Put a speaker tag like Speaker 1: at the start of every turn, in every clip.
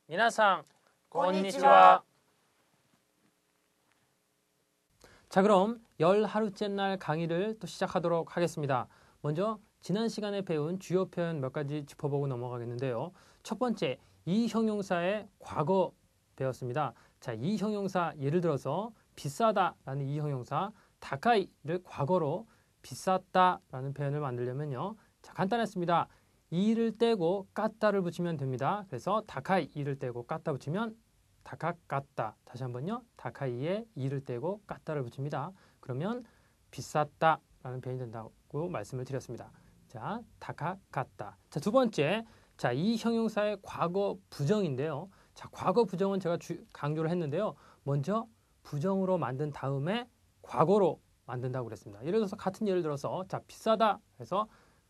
Speaker 1: 미나상, 곤니치와. 자, 그럼 10하루째 날 강의를 또 시작하도록 하겠습니다. 먼저 지난 시간에 배운 주요 표현 몇 가지 짚어보고 넘어가겠는데요. 첫 번째, 이 형용사의 과거 배웠습니다. 자, 이 형용사 예를 들어서 비싸다라는 이 형용사 다카이를 과거로 비쌌다라는 표현을 만들려면요. 자, 간단했습니다. 이를 떼고 까따를 붙이면 됩니다. 그래서 다카이 이를 떼고 까따 붙이면 다카까따. 다시 한번요. 다카이에 이를 떼고 까따를 붙입니다. 그러면 비쌌다라는 표현이 된다고 말씀을 드렸습니다. 자, 다카까따. 자, 두 번째. 자, 이 형용사의 과거 부정인데요. 자, 과거 부정은 제가 강조를 했는데요. 먼저 부정으로 만든 다음에 과거로 만든다고 그랬습니다. 예를 들어서 같은 예를 들어서 자, 비싸다 해서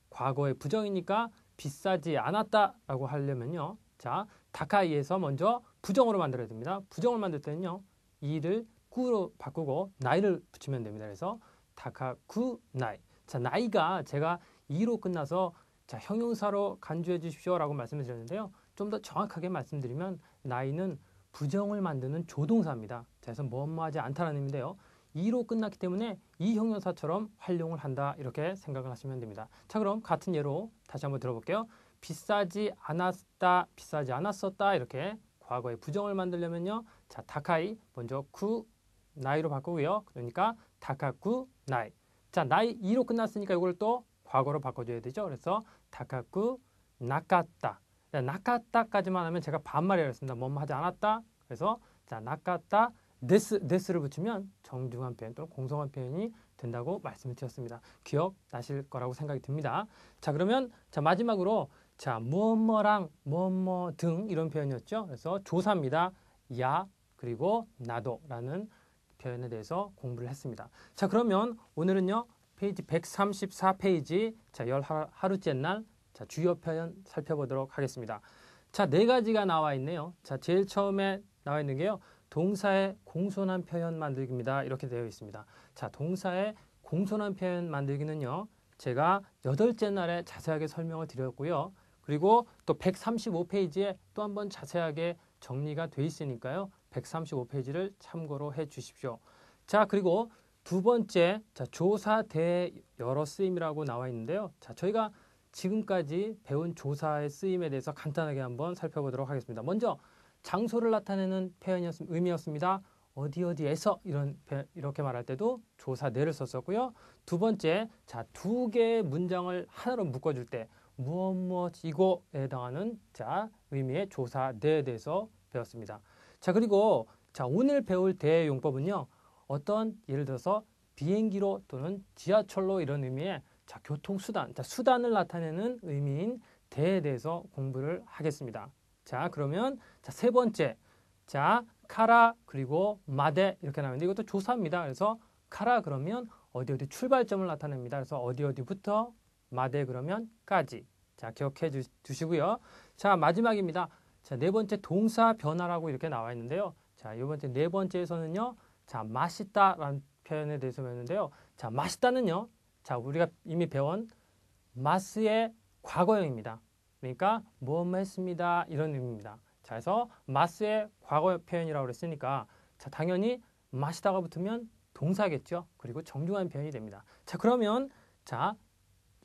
Speaker 1: 과거의 부정이니까 비싸지 않았다라고 하려면요. 자, 다카이에서 먼저 부정으로 만들어야 됩니다. 부정을 만들 때는요. 이를 꾸로 바꾸고 나이를 붙이면 됩니다. 그래서 다카쿠 나이. 자, 나이가 제가 이로 끝나서 자, 형용사로 간주해 주십시오라고 말씀을 드렸는데요. 좀 더 정확하게 말씀드리면 나이는 부정을 만드는 조동사입니다. 자, 그래서 뭐뭐하지 않다라는 의미인데요. 이로 끝났기 때문에 이 형용사처럼 활용을 한다 이렇게 생각을 하시면 됩니다. 자, 그럼 같은 예로 다시 한번 들어볼게요. 비싸지 않았다, 비싸지 않았었다 이렇게 과거의 부정을 만들려면요. 자, 다카이 먼저 쿠 나이로 바꾸고요. 그러니까 다카쿠 나이. 자, 나이 2로 끝났으니까 이걸 또 과거로 바꿔줘야 되죠. 그래서 다카쿠 나카따. 나카따까지만 하면 제가 반말이라고 했습니다. 뭐뭐 하지 않았다. 그래서 자, 나카따 데스를 붙이면 정중한 표현 또는 공손한 표현이 된다고 말씀을 드렸습니다. 기억나실 거라고 생각이 듭니다. 자, 그러면 자, 마지막으로 자, 뭐뭐랑 뭐뭐 등 이런 표현이었죠. 그래서 조사입니다. 야 그리고 나도라는 표현에 대해서 공부를 했습니다. 자, 그러면 오늘은요. 페이지 134페이지 자, 10하루째 날 자, 주요 표현 살펴보도록 하겠습니다. 자, 네 가지가 나와 있네요. 자, 제일 처음에 나와 있는 게요. 동사의 공손한 표현 만들기입니다. 이렇게 되어 있습니다. 자, 동사의 공손한 표현 만들기는요. 제가 8째 날에 자세하게 설명을 드렸고요. 그리고 또 135페이지에 또 한번 자세하게 정리가 돼 있으니까요. 135페이지를 참고로 해 주십시오. 자, 그리고 두 번째, 자, 조사 대 여러 쓰임이라고 나와 있는데요. 자, 저희가 지금까지 배운 조사의 쓰임에 대해서 간단하게 한번 살펴보도록 하겠습니다. 먼저 장소를 나타내는 의미였습니다. 어디 어디에서 이렇게 말할 때도 조사 내를 썼었고요. 두 번째, 자, 두 개의 문장을 하나로 묶어줄 때 무엇 무엇이고에 해당하는 자, 의미의 조사 내에 대해서 배웠습니다. 자, 그리고 자, 오늘 배울 대의 용법은요. 어떤 예를 들어서 비행기로 또는 지하철로 이런 의미의 자, 교통수단, 자, 수단을 나타내는 의미인 대에 대해서 공부를 하겠습니다. 자, 그러면 자, 세 번째. 자, 카라 그리고 마데 이렇게 나오는데 이것도 조사입니다. 그래서 카라 그러면 어디 어디 출발점을 나타냅니다. 그래서 어디 어디부터 마데 그러면 까지. 자, 기억해 주시고요. 자, 마지막입니다. 자, 네 번째 동사 변화라고 이렇게 나와 있는데요. 자, 이번 네 번째에서는요. 자, 맛있다라는 표현에 대해서 배웠는데요. 자, 맛있다는요. 자, 우리가 이미 배운 마스의 과거형입니다. 그러니까 뭐뭐 했습니다. 이런 의미입니다. 자, 그래서 마스의 과거 표현이라고 그랬으니까 자, 당연히 마시다가 붙으면 동사겠죠. 그리고 정중한 표현이 됩니다. 자, 그러면 자,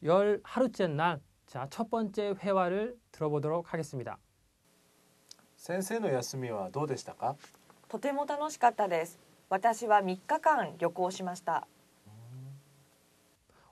Speaker 1: 10하루째 날 자, 첫 번째 회화를 들어보도록 하겠습니다.
Speaker 2: 先生の休みはどうでしたか?
Speaker 3: とても楽しかったです。私は3日間旅行しました。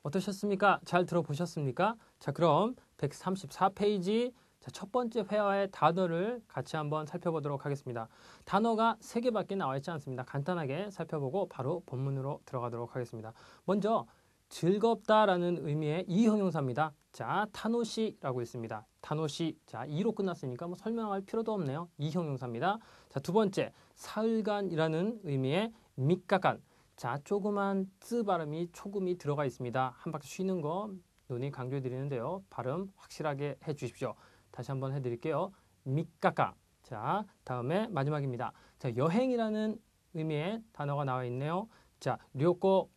Speaker 1: 어떠셨습니까? 잘 들어보셨습니까? 자, 그럼 134페이지 자, 첫 번째 회화의 단어를 같이 한번 살펴보도록 하겠습니다. 단어가 3개밖에 나와 있지 않습니다. 간단하게 살펴보고 바로 본문으로 들어가도록 하겠습니다. 먼저 즐겁다라는 의미의 이 형용사입니다. 자, 타노시라고 있습니다. 타노시. 자, 이로 끝났으니까 뭐 설명할 필요도 없네요. 이 형용사입니다. 자, 두 번째 사흘간이라는 의미의 미카간. 자, 조그만 쯔 발음이 초금이 들어가 있습니다. 한 바퀴 쉬는 거 눈이 강조해 드리는데요. 발음 확실하게 해 주십시오. 다시 한번 해드릴게요. 미카카. 자, 다음에 마지막입니다. 자, 여행이라는 의미의 단어가 나와 있네요. 자, 료코.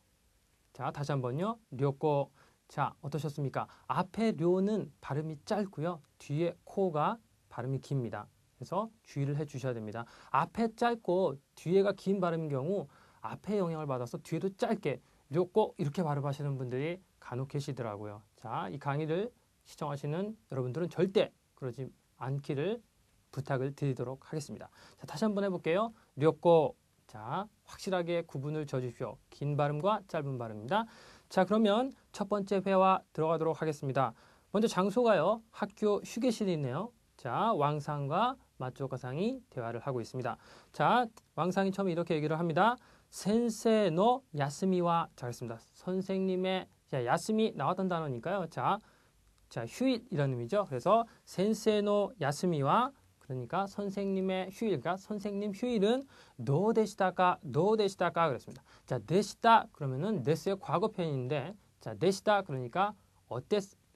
Speaker 1: 자, 다시 한번요. 료코. 자, 어떠셨습니까? 앞에 료는 발음이 짧고요. 뒤에 코가 발음이 깁니다. 그래서 주의를 해 주셔야 됩니다. 앞에 짧고 뒤에가 긴 발음인 경우 앞에 영향을 받아서 뒤에도 짧게 료코 이렇게 발음하시는 분들이 간혹 계시더라고요. 자, 이 강의를 시청하시는 여러분들은 절대 그러지 않기를 부탁을 드리도록 하겠습니다. 자, 다시 한번 해볼게요. 료코. 자, 확실하게 구분을 져주십시오. 긴 발음과 짧은 발음입니다. 자, 그러면 첫 번째 회화 들어가도록 하겠습니다. 먼저 장소가요. 학교 휴게실이 있네요. 자, 왕상과 마초카상이 대화를 하고 있습니다. 자, 왕상이 처음에 이렇게 얘기를 합니다. 센세노 야스미와 자, 그렇습니다. 선생님의 자, 야스미 나왔던 단어니까요. 자, 휴일이라는 의미죠. 그래서 센세노 야스미와 그러니까 선생님의 휴일, 그러니까 선생님 휴일은 노데시다가 그랬습니다. 자, 데시다 그러면은 데스의 과거편인데, 자, 데시다 그러니까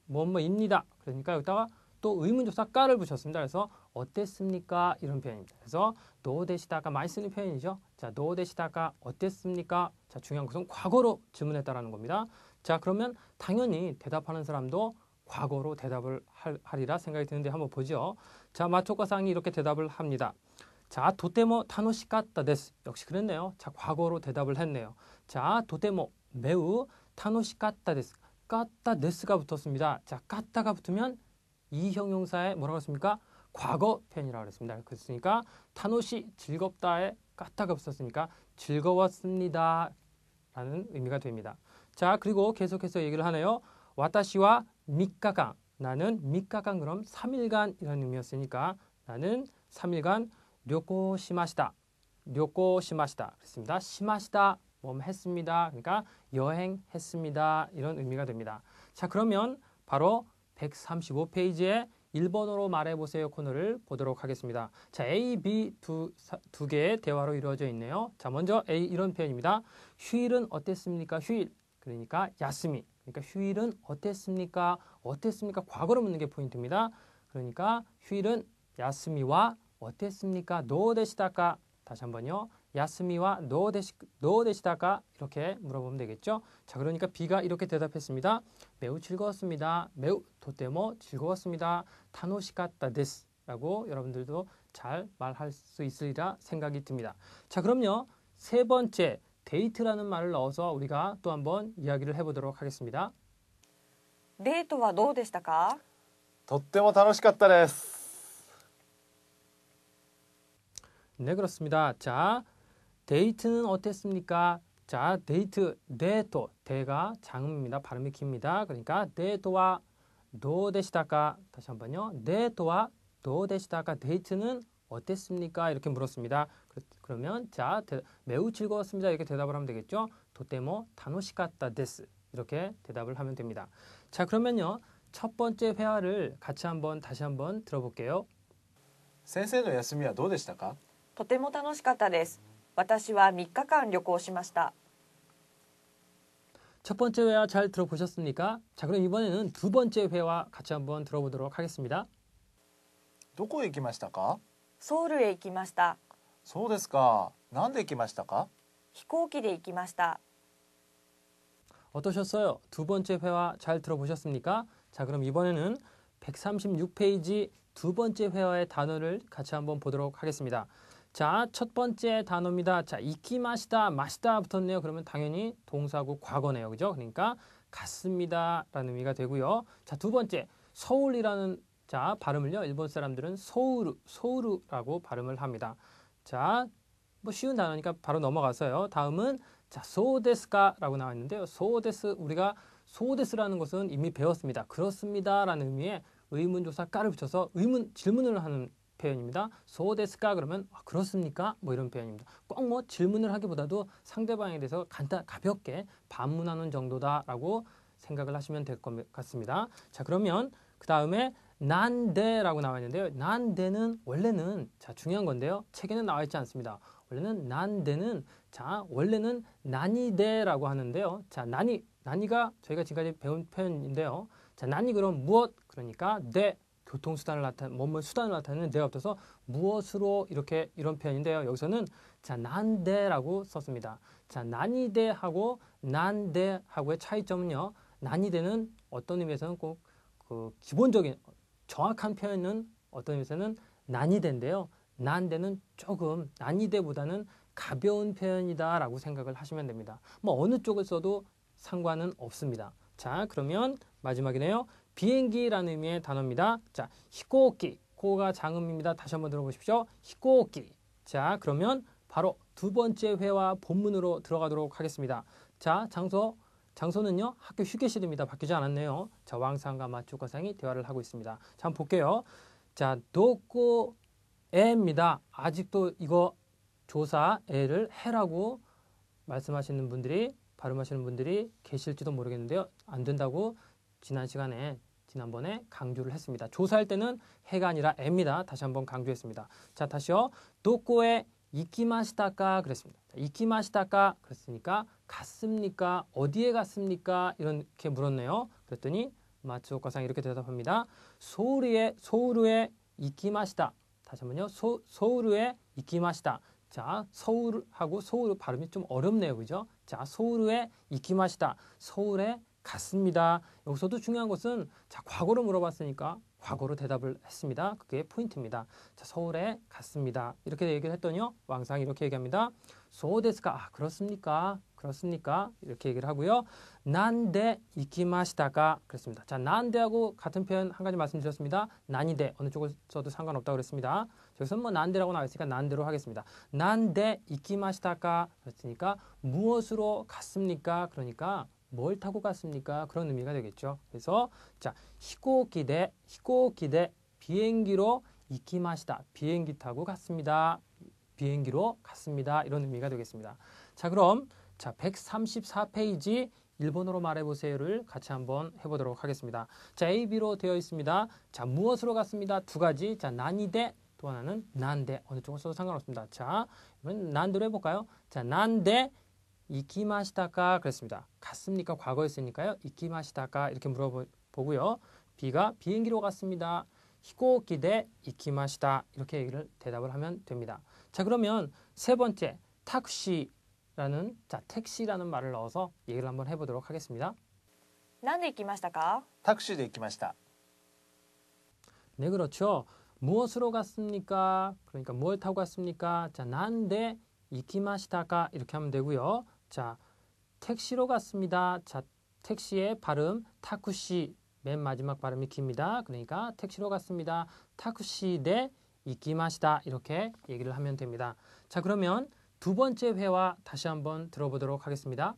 Speaker 1: 뭐뭐입니다. 그러니까 여기다가 또 의문조사 까를 붙였습니다. 그래서 어땠습니까? 이런 표현입니다. 그래서 노데시다가 많이 쓰는 표현이죠. 자, 노데시다가 어땠습니까? 자, 중요한 것은 과거로 질문했다라는 겁니다. 자, 그러면 당연히 대답하는 사람도 과거로 대답을 하리라 생각이 드는데 한번 보죠. 자, 마초카상이 이렇게 대답을 합니다. 자, 도테모 타노시카타 데스. 역시 그랬네요. 자, 과거로 대답을 했네요. 자, 도테모 매우 타노시카타 데스. 까타 데스가 붙었습니다. 자, 까타가 붙으면 이 형용사에 뭐라고 했습니까? 과거 편이라고 했습니다. 그랬으니까 타노시 즐겁다에 까타가 붙었으니까 즐거웠습니다 라는 의미가 됩니다. 자, 그리고 계속해서 얘기를 하네요. 와타시와 미카간. 나는 미카간 그럼 3일간 이라는 의미였으니까 나는 3일간 료코 시마시다. 그랬습니다. 시마시다. 했습니다. 그러니까 여행했습니다. 이런 의미가 됩니다. 자, 그러면 바로 135페이지에 일본어로 말해보세요 코너를 보도록 하겠습니다. 자, A, B 두 개의 대화로 이루어져 있네요. 자, 먼저 A 이런 표현입니다. 휴일은 어땠습니까? 휴일. 그러니까 야스미. 그러니까 휴일은 어땠습니까? 과거로 묻는 게 포인트입니다. 그러니까 휴일은 야스미와 어땠습니까? 노데시다까. 다시 한번요. 야스미와 노데시다까 이렇게 물어보면 되겠죠. 자, 그러니까 B가 이렇게 대답했습니다. 매우 즐거웠습니다. 매우 도테모 즐거웠습니다. 타노시카타 데스 라고 여러분들도 잘 말할 수 있으리라 생각이 듭니다. 자, 그럼요. 세 번째 데이트라는 말을 넣어서 우리가 또 한번 이야기를 해보도록 하겠습니다.
Speaker 3: デートはどうでしたか？
Speaker 2: とっても楽しかったです。
Speaker 1: 네, 그렇습니다. 자, 데이트는 어땠습니까? 자, 데이트, 대가 장음입니다. 발음이 깁니다. 그러니까 데이트와 도데시다가 다시 한번요. 데이트와 도데시다가 데이트는 어땠습니까? 이렇게 물었습니다. 그러면 자, 매우 즐거웠습니다. 이렇게 대답을 하면 되겠죠. 도테모 타노시카타 데스. 이렇게 대답을 하면 됩니다. 자, 그러면요. 첫 번째 회화를 다시 한번 들어볼게요.
Speaker 2: 先生の休みはどうでしたか？
Speaker 3: とても楽しかったです。私は3日間旅行しました。
Speaker 1: 첫 번째 회화 잘 들어보셨습니까? 자, 그럼 이번에는 두 번째 회화 같이 한번 들어보도록 하겠습니다.
Speaker 2: どこへ行きましたか？
Speaker 3: ソウルへ行きました。
Speaker 2: そうですか。なんで行きましたか？
Speaker 3: 飛行機で行きました。
Speaker 1: 어떠셨어요? 두 번째 회화 잘 들어보셨습니까? 자, 그럼 이번에는 136페이지 두 번째 회화의 단어를 같이 한번 보도록 하겠습니다. 자, 첫 번째 단어입니다. 자, 이키마시다, 마시다 붙었네요. 그러면 당연히 동사고 과거네요. 그죠? 그러니까 갔습니다 라는 의미가 되고요. 자, 두 번째 서울이라는 자, 발음을요. 일본 사람들은 소우르라고 발음을 합니다. 자, 뭐 쉬운 단어니까 바로 넘어가서요. 다음은 자, 소데스카라고 나와 있는데요. 우리가 소데스라는 것은 이미 배웠습니다. 그렇습니다라는 의미의 의문조사 까를 붙여서 질문을 하는 표현입니다. 소데스카 그러면 그렇습니까? 뭐 이런 표현입니다. 꼭 뭐 질문을 하기보다도 상대방에 대해서 가볍게 반문하는 정도다라고 생각을 하시면 될 것 같습니다. 자, 그러면 그 다음에 난데라고 나와 있는데요. 난데는 원래는 자, 중요한 건데요. 책에는 나와 있지 않습니다. 원래는 난데는 자, 원래는 나니데라고 하는데요. 자, 나니가 저희가 지금까지 배운 표현인데요. 자, 나니 그럼 무엇? 그러니까 데 교통수단을 뭐뭐 수단을 나타내는 데가 붙어서 무엇으로 이렇게 이런 표현인데요. 여기서는 자, 난데라고 썼습니다. 자, 난이데하고 난데하고의 차이점은요. 난이데는 어떤 의미에서는 꼭 그 기본적인 정확한 표현은 어떤 의미에서는 난이데인데요. 난데는 조금 난이데보다는 가벼운 표현이다라고 생각을 하시면 됩니다. 뭐 어느 쪽을 써도 상관은 없습니다. 자, 그러면 마지막이네요. 비행기라는 의미의 단어입니다. 자, 히코키. 코가 장음입니다. 다시 한번 들어보십시오. 히코키. 자, 그러면 바로 두 번째 회화 본문으로 들어가도록 하겠습니다. 자, 장소는요. 학교 휴게실입니다. 바뀌지 않았네요. 자, 왕상과 마츠오카상이 대화를 하고 있습니다. 자, 한번 볼게요. 자, 도코에입니다. 아직도 이거 조사에를 해라고 말씀하시는 분들이 발음하시는 분들이 계실지도 모르겠는데요. 안 된다고 지난번에 강조를 했습니다. 조사할 때는 해가 아니라 에입니다. 다시 한번 강조했습니다. 자, 다시요. 도코에 이키마시타까 그랬습니다. 이키마시타까 그랬으니까 갔습니까? 어디에 갔습니까? 이렇게 물었네요. 그랬더니 마츠오카상 이렇게 대답합니다. 서울에 이키마시타. 다시 한번요. 서울에 이키마시타. 자, 서울하고 서울 발음이 좀 어렵네요. 그죠? 자, 서울에 이키마시타. 서울에 갔습니다. 여기서도 중요한 것은 자, 과거로 물어봤으니까 과거로 대답을 했습니다. 그게 포인트입니다. 자, 서울에 갔습니다. 이렇게 얘기를 했더니요. 왕상이 이렇게 얘기합니다. 소데스까? 아, 그렇습니까? 그렇습니까? 이렇게 얘기를 하고요. 난데 이키마시다가 그랬습니다. 자, 난데하고 같은 표현 한 가지 말씀드렸습니다. 난이데 어느 쪽을 써도 상관없다고 그랬습니다. 여기서는 뭐 난데라고 나와 있으니까 난데로 하겠습니다. 난데 이키마시다가 그랬으니까 무엇으로 갔습니까? 그러니까 뭘 타고 갔습니까? 그런 의미가 되겠죠. 그래서 자, 히코키데 비행기로 이키마시다. 비행기 타고 갔습니다. 비행기로 갔습니다. 이런 의미가 되겠습니다. 자, 그럼 자, 134페이지 일본어로 말해보세요를 같이 한번 해보도록 하겠습니다. 자, A, B로 되어 있습니다. 자, 무엇으로 갔습니다. 두 가지. 자, 난이데 또 하나는 난데 어느 쪽을 써도 상관없습니다. 자, 이번 난데로 해볼까요? 자, 난데 이키마시다까 그랬습니다. 갔습니까? 과거였으니까요. 이키마시다까 이렇게 물어보고요. B가 비행기로 갔습니다. 히코키데 이키마시다 이렇게 얘기를 대답을 하면 됩니다. 자, 그러면 세 번째 택시라는 자, 택시라는 말을 넣어서 얘기를 한번 해보도록 하겠습니다.
Speaker 3: なんで行きましたか?
Speaker 2: タクシーで行きました。
Speaker 1: 네, 그렇죠. 무엇으로 갔습니까? 그러니까 뭘 타고 갔습니까? 자, 난데 이키마시다까 이렇게 하면 되고요. 자, 택시로 갔습니다. 자, 택시의 발음 타쿠시 맨 마지막 발음이 깁니다. 그러니까 택시로 갔습니다. 타쿠시데 이키마시다 이렇게 얘기를 하면 됩니다. 자, 그러면 두 번째 회화 다시 한번 들어보도록 하겠습니다.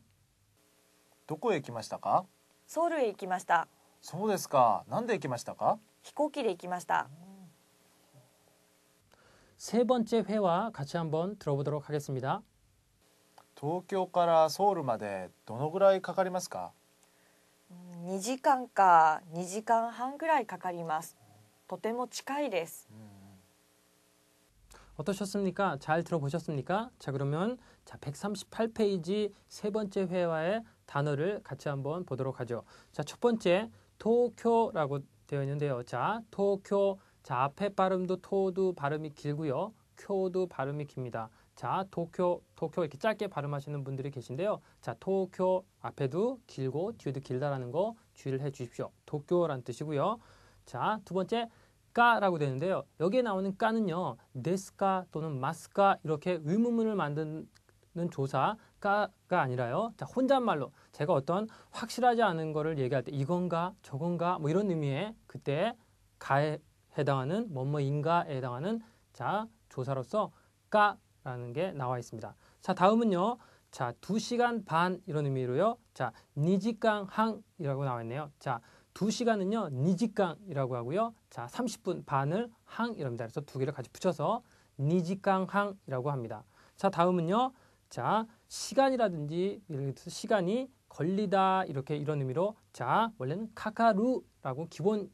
Speaker 2: どこへ行きましたか？
Speaker 3: ソウルへ行きました。
Speaker 2: そうですか。なんで行きましたか？
Speaker 3: 飛行機で行きました。
Speaker 1: 세 번째 회화 같이 한번 들어보도록 하겠습니다.
Speaker 2: 東京からソウルまでどのぐらいかかりますか？
Speaker 3: 2時間か2時間半ぐらいかかります。とても近いです。
Speaker 1: 어떠셨습니까? 잘 들어보셨습니까? 자, 그러면 자, 138페이지 세 번째 회화의 단어를 같이 한번 보도록 하죠. 자, 첫 번째 도쿄라고 되어 있는데요. 자, 도쿄. 자, 앞에 발음도 토도 발음이 길고요. 쿄도 발음이 깁니다. 자, 도쿄 이렇게 짧게 발음하시는 분들이 계신데요. 자, 도쿄 앞에도 길고 뒤에도 길다라는 거 주의를 해 주십시오. 도쿄라는 뜻이고요. 자, 두 번째 까라고 되는데요. 여기에 나오는 까는요. 데스까 또는 마스까 이렇게 의문문을 만드는 조사 까가 아니라요. 자, 혼잣말로 제가 어떤 확실하지 않은 거를 얘기할 때 이건가 저건가 뭐 이런 의미의 그때 가에 해당하는 뭐뭐인가에 해당하는 자, 조사로서 까라는 게 나와 있습니다. 자, 다음은요. 자, 2시간 반 이런 의미로요. 자, 니지강 항이라고 나와 있네요. 자, 2시간은요. 니지강이라고 하고요. 자, 30분 반을 항이랍니다. 그래서 두 개를 같이 붙여서 니지강 항이라고 합니다. 자, 다음은요. 자, 시간이라든지 예를 들어서 시간이 걸리다 이렇게 이런 의미로 자, 원래는 카카루라고 기본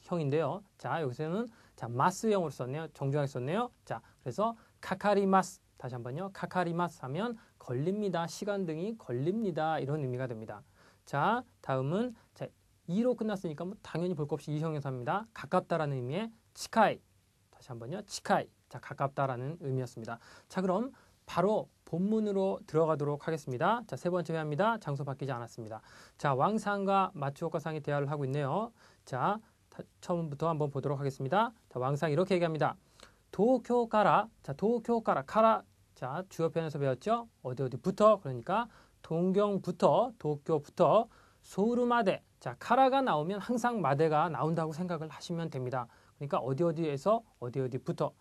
Speaker 1: 형인데요. 자, 여기서는 자, 마스형으로 썼네요. 정중하게 썼네요. 자, 그래서 카카리마스 다시 한번요. 카카리마스 하면 걸립니다. 시간 등이 걸립니다. 이런 의미가 됩니다. 자, 다음은 자, 이로 끝났으니까 뭐 당연히 볼 것 없이 이 형용사입니다. 가깝다라는 의미의 치카이. 다시 한번요. 치카이. 자, 가깝다라는 의미였습니다. 자, 그럼 바로 본문으로 들어가도록 하겠습니다. 자, 세 번째 회화입니다. 장소 바뀌지 않았습니다. 자, 왕상과 마츠오카상이 대화를 하고 있네요. 자, 처음부터 한번 보도록 하겠습니다. 자, 왕상 이렇게 얘기합니다. 도쿄가라. 자, 도쿄가라. 가라. 자, 주어 편에서 배웠죠? 어디부터? 그러니까 동경부터, 도쿄부터 소우르마데. 자, 카라가 나오면 항상 마데가 나온다고 생각을 하시면 됩니다. 그러니까 어디에서 어디부터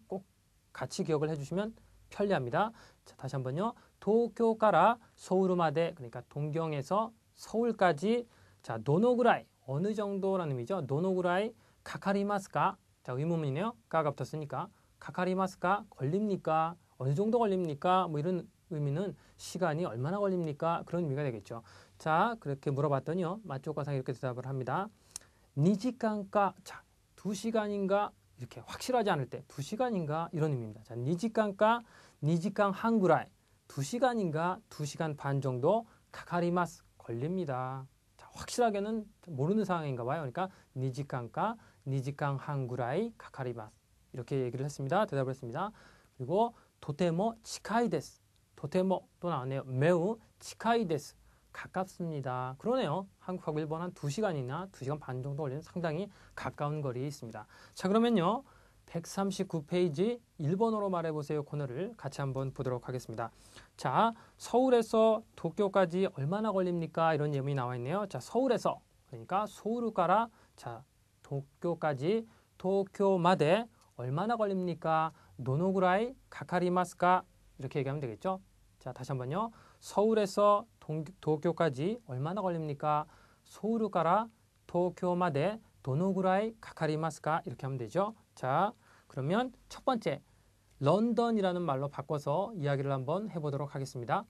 Speaker 1: 꼭 같이 기억을 해주시면 편리합니다. 자, 다시 한번요. 도쿄가라 소우르마데. 그러니까 동경에서 서울까지. 자, 도노구라이. 어느 정도라는 의미죠. 도노구라이 카카리마스까. 자, 의문문이네요. 까가 붙었으니까. 카카리마스까? 걸립니까? 어느 정도 걸립니까? 뭐 이런 의미는 시간이 얼마나 걸립니까? 그런 의미가 되겠죠. 자, 그렇게 물어봤더니요. 마츠오카상이 이렇게 대답을 합니다. 2시간까? 자, 2시간인가? 이렇게 확실하지 않을 때 2시간인가? 이런 의미입니다. 자, 2시간까? 2시간 한 구라이. 2시간인가? 2시간 반 정도 카카리마스. 걸립니다. 자, 확실하게는 모르는 상황인가 봐요. 그러니까 2시간까? 2시간 한 구라이 카카리마스. 이렇게 얘기를 했습니다. 대답을 했습니다. 그리고 도테모 치카이 데스. 도테모 또 나왔네요. 매우 치카이 데스. 가깝습니다. 그러네요. 한국하고 일본 한 2시간이나 2시간 반 정도 걸리는 상당히 가까운 거리에 있습니다. 자, 그러면요. 139페이지 일본어로 말해보세요 코너를 같이 한번 보도록 하겠습니다. 자, 서울에서 도쿄까지 얼마나 걸립니까? 이런 예문이 나와 있네요. 자, 서울에서 그러니까 소우루가라 자, 도쿄까지 도쿄마데 얼마나 걸립니까? 노노구라이 카카리마스까? 이렇게 얘기하면 되겠죠. 자, 다시 한번요. 서울에서 도쿄까지 얼마나 걸립니까? 소우루가라 도쿄마데 도노구라이 카카리마스까? 이렇게 하면 되죠. 자, 그러면 첫 번째 런던이라는 말로 바꿔서 이야기를 한번 해보도록 하겠습니다.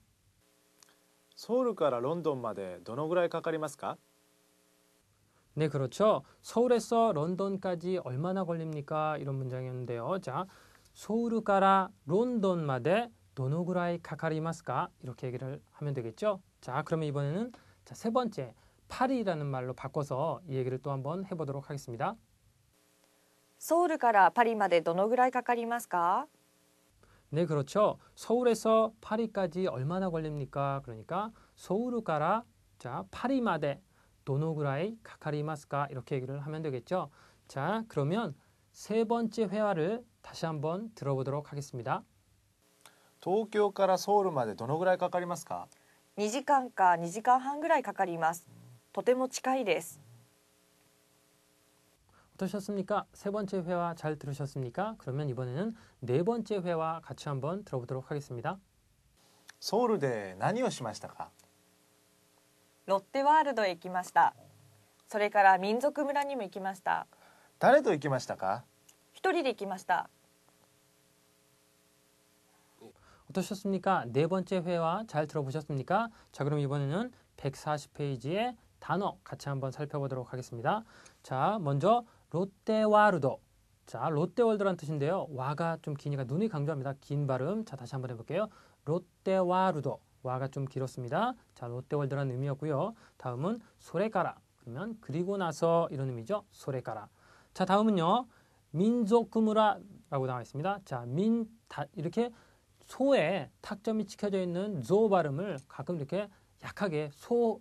Speaker 2: ソウルからロンドンまでどのぐらいかかりますか?
Speaker 1: 네, 그렇죠. 서울에서 런던까지 얼마나 걸립니까? 이런 문장이었는데요. 자, 서울から 런던마데 도노구라이 카카리마스까? 이렇게 얘기를 하면 되겠죠. 자, 그러면 이번에는 자, 세 번째 파리라는 말로 바꿔서 이 얘기를 또 한번 해보도록 하겠습니다.
Speaker 3: ソウルからパリまでどのぐらいかかりますか?
Speaker 1: 네, 그렇죠. 서울에서 파리까지 얼마나 걸립니까? 그러니까 서울から 자, 파리마데 도노구라이 카카리마스까? 이렇게 얘기를 하면 되겠죠. 자, 그러면 세 번째 회화를 다시 한번 들어보도록 하겠습니다.
Speaker 2: 東京からソウルまでどのぐらいかかりますか?
Speaker 3: 2時間か2時間半ぐらいかかります。とても近いです。
Speaker 1: 어떠셨습니까? 세 번째 회화 잘 들으셨습니까? 그러면 이번에는 네 번째 회화 같이 한번 들어보도록 하겠습니다.
Speaker 2: ソウルで何をしましたか?
Speaker 3: ロッテワールドへ行きました。それから民族村にも行きました。
Speaker 2: 誰と行きましたか?
Speaker 3: 一人で行きました。
Speaker 1: 어떠셨습니까? 네 번째 회화 잘 들어보셨습니까? 자, 그럼 이번에는 140페이지의 단어 같이 한번 살펴보도록 하겠습니다. 자, 먼저 롯데와르도. 자, 롯데월드란 뜻인데요. 와가 좀 기니까 눈이 강조합니다. 긴 발음. 자, 다시 한번 해볼게요. 롯데와르도. 와가 좀 길었습니다. 자, 롯데월드라는 의미였고요. 다음은 소레가라. 그러면 그리고 나서 이런 의미죠. 소레가라. 자, 다음은요. 민족구무라라고 나와 있습니다. 자, 이렇게 소에 탁점이 찍혀져 있는 조 발음을 가끔 이렇게 약하게 소로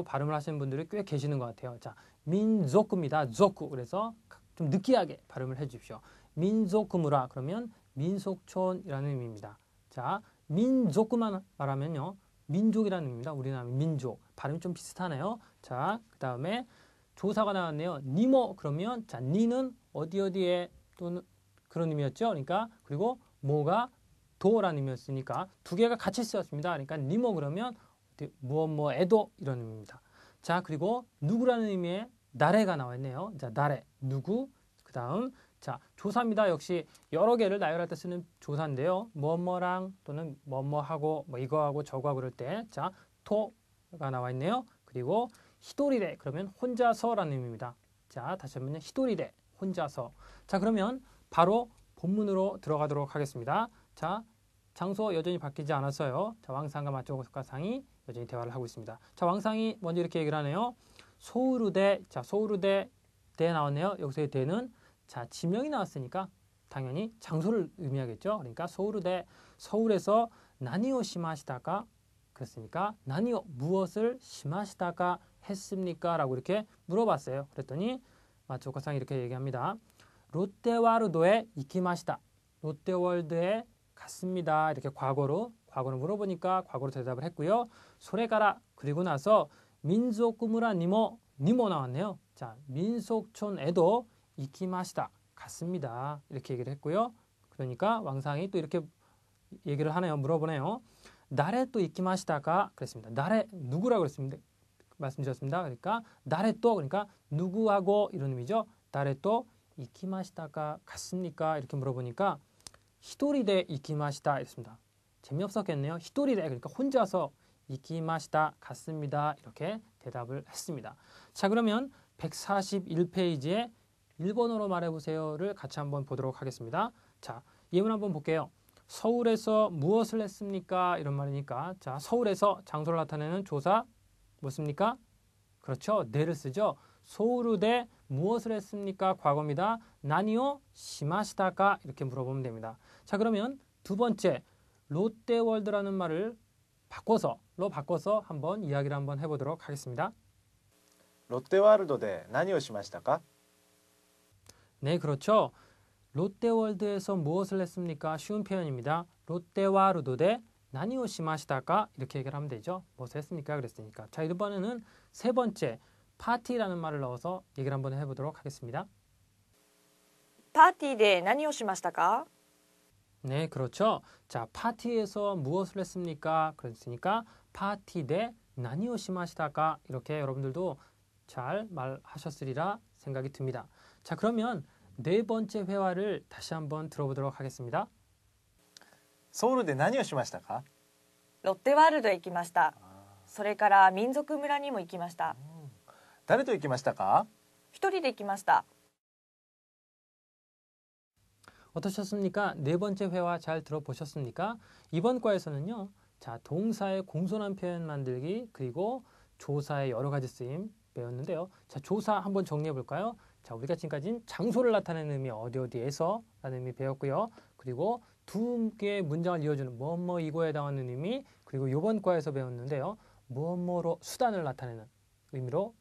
Speaker 1: 발음을 하시는 분들이 꽤 계시는 것 같아요. 자, 민족구입니다. 조쿠. 그래서 좀 느끼하게 발음을 해주십시오. 민족구무라 그러면 민속촌이라는 의미입니다. 자, 민족구만 말하면요. 민족이라는 의미입니다. 우리나라 민족. 발음이 좀 비슷하네요. 자, 그 다음에 조사가 나왔네요. 니모 그러면 자, 니는 어디에 또는 그런 의미였죠. 그러니까 그리고 모가 도라는 의미였으니까 두 개가 같이 쓰였습니다. 그러니까 니모 그러면 무엇뭐에도 이런 의미입니다. 자, 그리고 누구라는 의미의 나래가 나와 있네요. 자, 나래 누구. 그 다음 자, 조사입니다. 역시 여러 개를 나열할 때 쓰는 조사인데요. 뭐뭐랑 또는 뭐뭐하고 뭐 이거하고 저거하고 그럴 때 자, 토가 나와 있네요. 그리고 히도리레 그러면 혼자서라는 의미입니다. 자, 다시 한번요. 히도리레 혼자서. 자, 그러면 바로 본문으로 들어가도록 하겠습니다. 자, 장소 여전히 바뀌지 않았어요. 자, 왕상과 마츠오카상이 여전히 대화를 하고 있습니다. 자, 왕상이 먼저 이렇게 얘기를 하네요. 서울대, 자 서울대 대 나왔네요. 여기서의 대는 자 지명이 나왔으니까 당연히 장소를 의미하겠죠. 그러니까 서울대, 서울에서 나니오 시마시다가 그랬으니까 나니오 무엇을 시마시다가 했습니까? 라고 이렇게 물어봤어요. 그랬더니 마츠오카상이 이렇게 얘기합니다. 롯데월드에 이키마시다. 롯데월드에 갔습니다. 이렇게 과거로 물어보니까 과거로 대답을 했고요. 소레가라 그리고 나서 민속구무라 니모 나왔네요. 자 민속촌에도 이키마시다. 갔습니다. 이렇게 얘기를 했고요. 그러니까 왕상이 또 이렇게 얘기를 하네요. 물어보네요. 나래 또 이키마시다가 그랬습니다. 나래 누구라고 그랬습니다. 말씀드렸습니다. 그러니까 나래 또 그러니까 누구하고 이런 의미죠. 나래 또 이키마시다가 갔습니까? 이렇게 물어보니까 히토리데 이키마시다 이랬습니다. 재미없었겠네요. 히토리데 그러니까 혼자서 이키마시다 갔습니다. 이렇게 대답을 했습니다. 자 그러면 141페이지에 일본어로 말해보세요를 같이 한번 보도록 하겠습니다. 자 예문 한번 볼게요. 서울에서 무엇을 했습니까? 이런 말이니까 자 서울에서 장소를 나타내는 조사 뭐습니까? 그렇죠. 네를 쓰죠. 서울대 무엇을 했습니까? 과거입니다. 나니오 시마시다가 이렇게 물어보면 됩니다. 자 그러면 두 번째 롯데월드라는 말을 바꿔서 한번 이야기를 한번 해보도록 하겠습니다.
Speaker 2: ロッテワールドで何をしましたか？
Speaker 1: 네 그렇죠. 롯데월드에서 무엇을 했습니까? 쉬운 표현입니다. 롯데월드에 나니오 시마시다가 이렇게 얘기를 하면 되죠. 무엇을 했습니까? 그랬으니까. 자 이번에는 세 번째 파티라는 말을 넣어서 얘기를 한번 해보도록 하겠습니다.
Speaker 3: パーティーで何をしましたか？
Speaker 1: 네, 그렇죠. 자, 파티에서 무엇을 했습니까? 그랬으니까 파티데 나니오 시마시다가 이렇게 여러분들도 잘 말하셨으리라 생각이 듭니다. 자, 그러면 네 번째 회화를 다시 한번 들어보도록 하겠습니다.
Speaker 2: ソウルで何をしましたか？
Speaker 3: ロッテワールドへ行きました。それから民族村にも行きました。
Speaker 2: 誰と行きましたか？
Speaker 3: 一人で行きました。
Speaker 1: 어떠셨습니까? 네 번째 회화 잘 들어보셨습니까? 이번 과에서는요. 자, 동사의 공손한 표현 만들기 그리고 조사의 여러 가지 쓰임 배웠는데요. 자, 조사 한번 정리해 볼까요? 자, 우리가 지금까지는 장소를 나타내는 의미 어디에서 라는 의미 배웠고요. 그리고 두 개의 문장을 이어주는 뭐뭐 이거에 해당하는 의미 그리고 이번 과에서 배웠는데요. 뭐뭐로 수단을 나타내는 의미도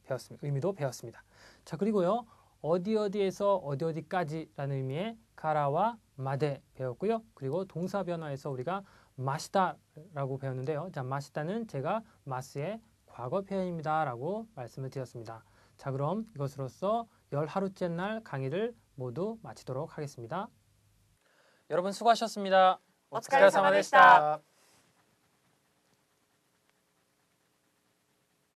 Speaker 1: 배웠습니다. 자, 그리고요. 어디에서 어디까지라는 의미의 가라와 마데 배웠고요. 그리고 동사 변화에서 우리가 마시다라고 배웠는데요. 자, 마시다는 제가 마스의 과거 표현입니다. 라고 말씀을 드렸습니다. 자, 그럼 이것으로써 10하루째 날 강의를 모두 마치도록 하겠습니다. 여러분 수고하셨습니다.
Speaker 3: お疲れ様でした。